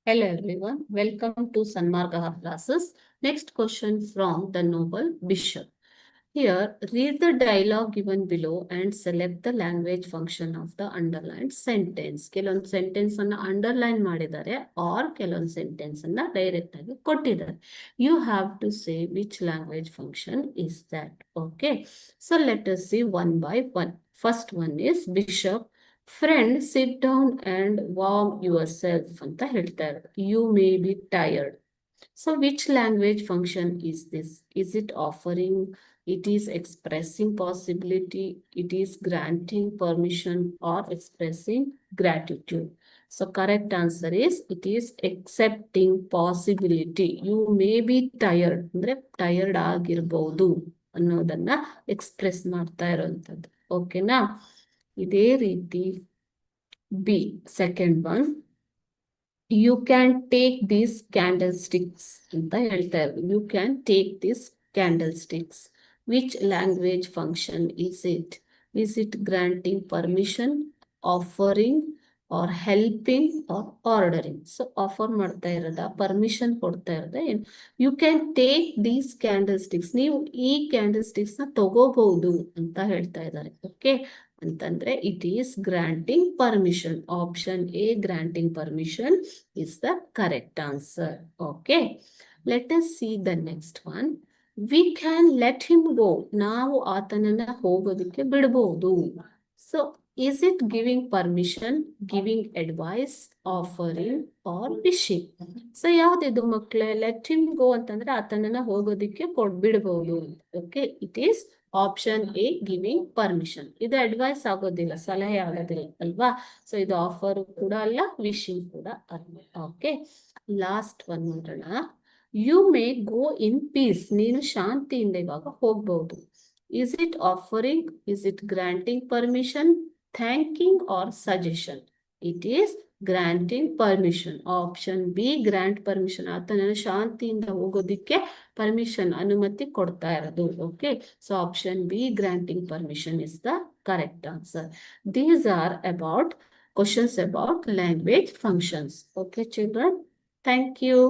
Hello everyone, welcome to Sanmargaha classes. Next question from the novel Bishop. Here, read the dialogue given below and select the language function of the underlined sentence. ಕೆಲವೊಂದು sentence ಅನ್ನ underline ಮಾಡಿದ್ದಾರೆ or ಕೆಲವೊಂದು sentence ಅನ್ನ direct ಆಗಿ ಕೊಟ್ಟಿದ್ದಾರೆ. You have to say which language function is that. Okay. So let us see one by one. First one is Bishop. Friend, sit down and warm yourself ಅಂತ ಹೇಳ್ತಾರೆ. You may be tired. So which language function is this? Is it offering? It is expressing possibility. It is granting permission or expressing gratitude. So correct answer is it is accepting possibility. You may be tired. ಅಂದ್ರೆ tired ಆಗಿರಬಹುದು ಅನ್ನೋದನ್ನ express ಮಾಡ್ತಾ ಇರುವಂತದ್ದು. ಓಕೆನಾ? ಇದೇ ರೀತಿ B second one you can take this candlesticks ಅಂತ ಹೇಳ್ತಾ ಇರೋದು. You can take this candlesticks. Which language function is it? Is it granting permission, offering or helping or ordering? So offer ಮಾಡ್ತಾ ಇರೋದ, ಪರ್ಮಿಷನ್ ಕೊಡ್ತಾ ಇರೋದ ಏನು? You can take these candle sticks. ನೀವು ಈ ಕ್ಯಾಂಡಲ್ ಸ್ಟಿಕ್ಸ್ ನ ತಗೋಬಹುದು ಅಂತ ಹೇಳ್ತಾ ಇದ್ದಾರೆ. ಓಕೆ ಅಂತಂದ್ರೆ it is granting permission. Option A granting permission is the correct answer. Okay, let us see the next one. We can let him go. ನಾವು ಆತನನ್ನ ಹೋಗೋದಕ್ಕೆ ಬಿಡಬಹುದು. So is it giving permission, giving advice, offering or wishing? So ಯಾವ್ದಿದು ಮಕ್ಕಳೇ? Let him go ಅಂತಂದ್ರೆ ಆತನನ್ನ ಹೋಗೋದಿಕ್ಕೆ ಬಿಡಬಹುದು. Okay, it is option A giving permission. ಇದು ಅಡ್ವೈಸ್ ಆಗೋದಿಲ್ಲ, ಸಲಹೆ ಆಗೋದಿಲ್ಲ ಅಲ್ವಾ? ಸೊ ಇದು ಆಫರ್ ಕೂಡ ಅಲ್ಲ, ವಿಶಿಂಗ್ ಕೂಡ ಅಲ್ಲ. ಓಕೆ, ಲಾಸ್ಟ್ ಒನ್ ನೋಡೋಣ. You may go in peace. ನೀನು ಶಾಂತಿಯಿಂದ ಇವಾಗ ಹೋಗ್ಬಹುದು. Is it offering? Is it granting permission, thanking or suggestion? It is granting permission. Option B grant permission. ಆತನ ಶಾಂತಿಯಿಂದ ಹೋಗೋದಿಕ್ಕೆ ಪರ್ಮಿಷನ್, ಅನುಮತಿ ಕೊಡ್ತಾ ಇರೋದು. Okay, so option B granting permission is the correct answer. These are about questions about language functions. Okay children, thank you.